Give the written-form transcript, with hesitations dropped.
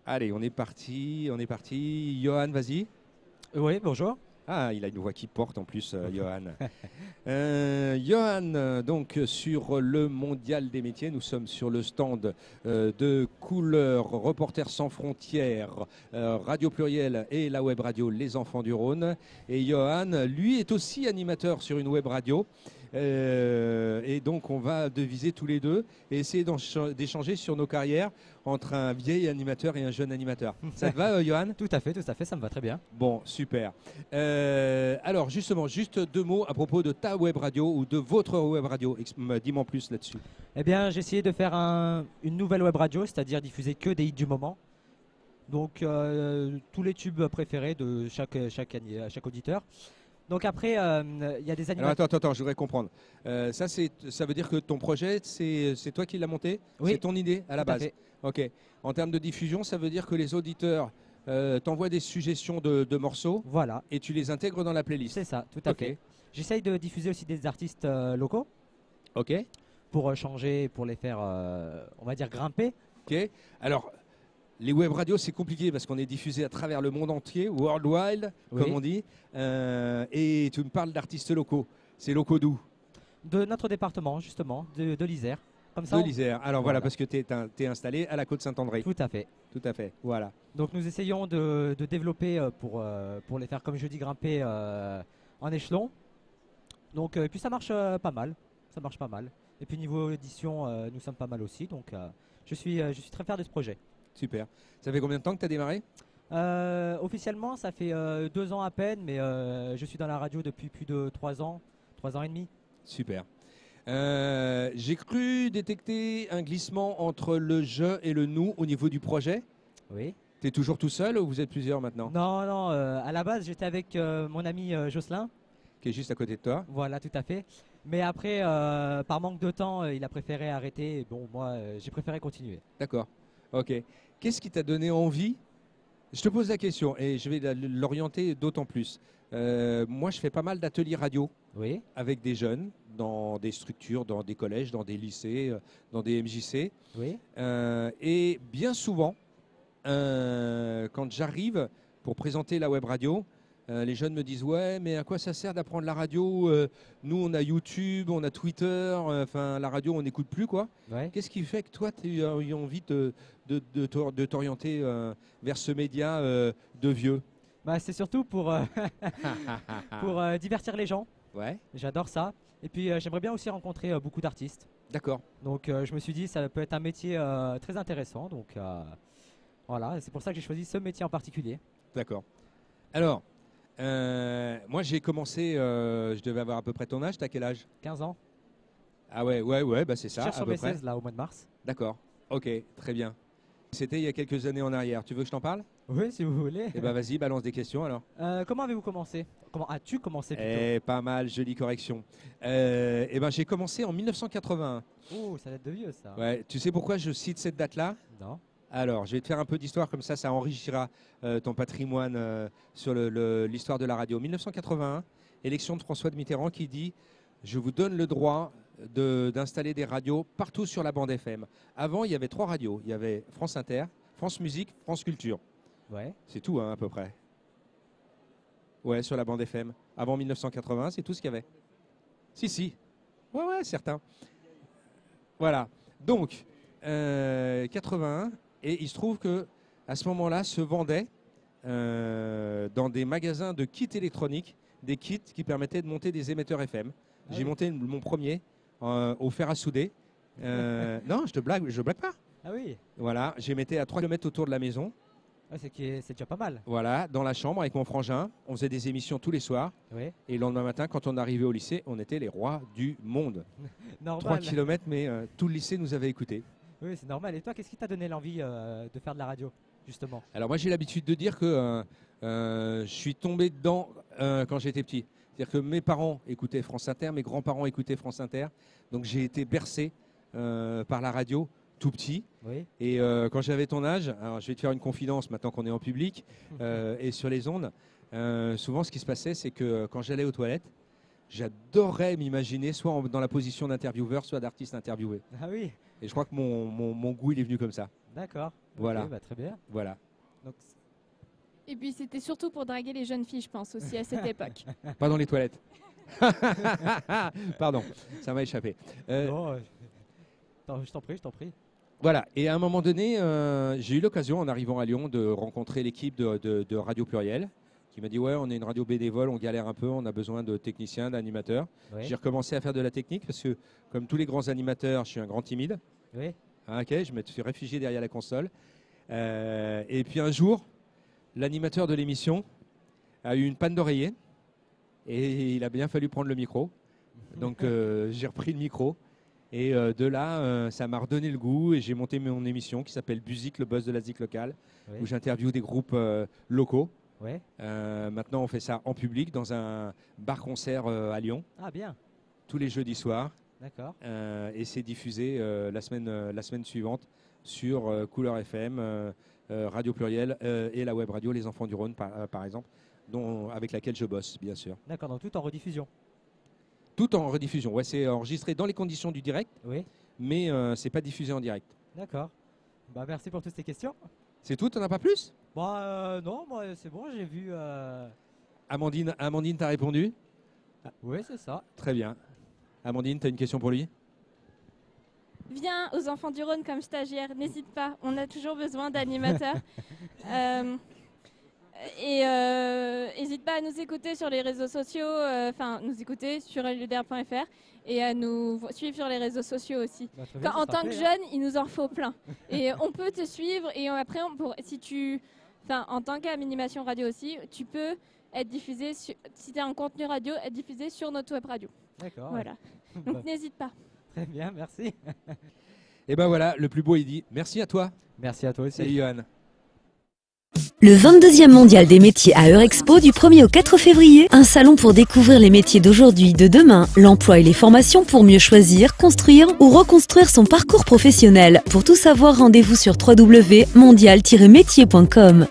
Allez, on est parti, on est parti. Johan, vas-y. Oui, bonjour. Ah, il a une voix qui porte en plus, Johan. Johan, donc sur le Mondial des métiers, nous sommes sur le stand de Couleur, Reporters sans frontières, Radio Pluriel et la web radio Les Enfants du Rhône. Et Johan, lui, est aussi animateur sur une web radio. Et donc on va deviser tous les deux et essayer d'échanger sur nos carrières entre un vieil animateur et un jeune animateur. Ça te va, Johan? Tout à fait, ça me va très bien. Bon, super. Alors justement, juste deux mots à propos de ta web radio ou de votre web radio. Dis-moi en plus là-dessus. Eh bien, j'ai essayé de faire une nouvelle web radio, c'est-à-dire diffuser que des hits du moment. Donc, tous les tubes préférés de chaque auditeur. Donc après, il y a des Alors animateurs. attends, je voudrais comprendre. Ça veut dire que ton projet, c'est toi qui l'as monté? Oui, C'est ton idée à la tout à base? fait. Ok. En termes de diffusion, ça veut dire que les auditeurs t'envoient des suggestions de morceaux Voilà, et tu les intègres dans la playlist. c'est ça, tout à Ok. fait. J'essaye de diffuser aussi des artistes locaux Ok. pour changer, pour les faire, on va dire, grimper. Ok. Alors, les web radios, c'est compliqué parce qu'on est diffusé à travers le monde entier, worldwide, Oui. comme on dit. Et tu me parles d'artistes locaux. C'est locaux d'où? De notre département, justement, de l'Isère. Comme ça, De l'Isère. Alors voilà, Voilà. parce que tu es installé à la Côte-Saint-André. Tout à fait. Tout à fait. Voilà. Donc nous essayons de développer pour les faire, comme je dis, grimper en échelon. Donc et puis ça marche pas mal. Ça marche pas mal. Et puis niveau édition, nous sommes pas mal aussi. Donc je suis très fier de ce projet. Super. Ça fait combien de temps que tu as démarré? Officiellement, ça fait 2 ans à peine, mais je suis dans la radio depuis plus de 3 ans et demi. Super. J'ai cru détecter un glissement entre le je et le nous au niveau du projet. Oui. Tu es toujours tout seul ou vous êtes plusieurs maintenant? Non, non, à la base, j'étais avec mon ami Jocelyn. Qui est juste à côté de toi. Voilà, tout à fait. Mais après, par manque de temps, il a préféré arrêter. Et bon, moi, j'ai préféré continuer. D'accord. Ok. Qu'est-ce qui t'a donné envie? Je te pose la question et je vais l'orienter d'autant plus. Moi, je fais pas mal d'ateliers radio Oui, avec des jeunes dans des structures, dans des collèges, dans des lycées, dans des MJC. oui. Et bien souvent, quand j'arrive pour présenter la web radio, les jeunes me disent ouais, mais à quoi ça sert d'apprendre la radio? Nous, on a YouTube, on a Twitter, enfin la radio, on n'écoute plus quoi. Ouais. Qu'est-ce qui fait que toi, tu as eu envie de t'orienter vers ce média de vieux? Bah, c'est surtout pour divertir les gens. Ouais, J'adore ça. Et puis, j'aimerais bien aussi rencontrer beaucoup d'artistes. d'accord. Donc, je me suis dit, ça peut être un métier très intéressant. Donc, voilà, c'est pour ça que j'ai choisi ce métier en particulier. D'accord. Alors, moi j'ai commencé, je devais avoir à peu près ton âge, t'as quel âge? 15 ans. Ah ouais, bah c'est Je ça, cherche à sur peu mes près. 16 là, au mois de mars. D'accord, ok, très bien. C'était il y a quelques années en arrière. Tu veux que je t'en parle? Oui, si vous voulez. Eh ben vas-y, balance des questions alors. Comment avez-vous commencé? Comment as-tu commencé plutôt? Eh, pas mal, jolie correction. Eh ben j'ai commencé en 1981. Oh, ça date de vieux ça. Ouais, tu sais pourquoi je cite cette date-là? Non. Alors, je vais te faire un peu d'histoire, comme ça enrichira ton patrimoine sur l'histoire de la radio. 1981, élection de François de Mitterrand qui dit « Je vous donne le droit d'installer des radios partout sur la bande FM ». Avant, il y avait 3 radios. Il y avait France Inter, France Musique, France Culture. Ouais. C'est tout, hein, à peu près. Ouais, sur la bande FM. Avant 1980, c'est tout ce qu'il y avait. Si. Ouais, certain. Voilà. Donc, 81, et il se trouve que à ce moment-là se vendaient dans des magasins de kits électroniques des kits qui permettaient de monter des émetteurs FM. Ah J'ai oui. monté mon premier au fer à souder. Non, je blague pas. Ah oui. Voilà, j'ai metté à 3 km autour de la maison. Ouais, c'est déjà pas mal. Voilà, dans la chambre avec mon frangin. On faisait des émissions tous les soirs. Oui. Et le lendemain matin, quand on arrivait au lycée, on était les rois du monde. 3 Normal. km, mais tout le lycée nous avait écoutés. Oui, c'est normal. Et toi, qu'est-ce qui t'a donné l'envie de faire de la radio, justement? Alors moi j'ai l'habitude de dire que je suis tombé dedans quand j'étais petit. C'est-à-dire que mes parents écoutaient France Inter, mes grands-parents écoutaient France Inter. Donc j'ai été bercé par la radio tout petit. Oui. Et quand j'avais ton âge, alors je vais te faire une confidence maintenant qu'on est en public et sur les ondes, souvent ce qui se passait c'est que quand j'allais aux toilettes, j'adorerais m'imaginer soit dans la position d'intervieweur, soit d'artiste interviewé. Ah oui, Et je crois que mon goût, il est venu comme ça. d'accord. Voilà. Ok, bah, très bien. Voilà. Donc, Et puis c'était surtout pour draguer les jeunes filles, je pense aussi à cette époque. Pas dans les toilettes. Pardon, ça m'a échappé. non, je t'en prie, je t'en prie. Voilà, et à un moment donné, j'ai eu l'occasion, en arrivant à Lyon, de rencontrer l'équipe de Radio Pluriel, qui m'a dit « Ouais, on est une radio bénévole, on galère un peu, on a besoin de techniciens, d'animateurs. Oui. J'ai recommencé à faire de la technique, parce que, comme tous les grands animateurs, je suis un grand timide. Oui. Ah, ok, je me suis réfugié derrière la console. Et puis un jour, l'animateur de l'émission a eu une panne d'oreiller, et il a bien fallu prendre le micro. Donc j'ai repris le micro. Et de là, ça m'a redonné le goût et j'ai monté mon émission qui s'appelle Buzik, le buzz de la zik locale, Oui. où j'interviewe des groupes locaux. Ouais. Maintenant, on fait ça en public dans un bar-concert à Lyon, Ah bien, tous les jeudis soirs. d'accord. Et c'est diffusé la semaine suivante sur Couleur FM, Radio Pluriel et la web radio Les Enfants du Rhône, par exemple, avec laquelle je bosse, bien sûr. D'accord, donc tout en rediffusion. Tout en rediffusion. Ouais, c'est enregistré dans les conditions du direct, Oui, mais c'est pas diffusé en direct. d'accord. Bah merci pour toutes ces questions. C'est tout, t'en as pas plus? Bah non, moi c'est bon, j'ai vu. Amandine, t'as répondu? Oui, c'est ça. Très bien. Amandine, t'as une question pour lui? Viens aux Enfants du Rhône comme stagiaire, n'hésite pas, on a toujours besoin d'animateurs. N'hésite pas à nous écouter sur les réseaux sociaux, nous écouter sur luder.fr et à nous suivre sur les réseaux sociaux aussi. Bah, très bien, En ça sera tant que fait, hein. jeune, il nous en faut plein. Et on peut te suivre et après, en tant qu'animation radio aussi, tu peux être diffusé, si tu as un contenu radio, être diffusé sur notre web radio. D'accord. Voilà. Bah, Donc n'hésite pas. très bien, merci. Et ben voilà, le plus beau il dit merci à toi. Merci à toi aussi. Salut Johan. Le 22e mondial des métiers à Eurexpo du 1er au 4 février, un salon pour découvrir les métiers d'aujourd'hui, de demain, l'emploi et les formations pour mieux choisir, construire ou reconstruire son parcours professionnel. Pour tout savoir, rendez-vous sur www.mondial-métier.com.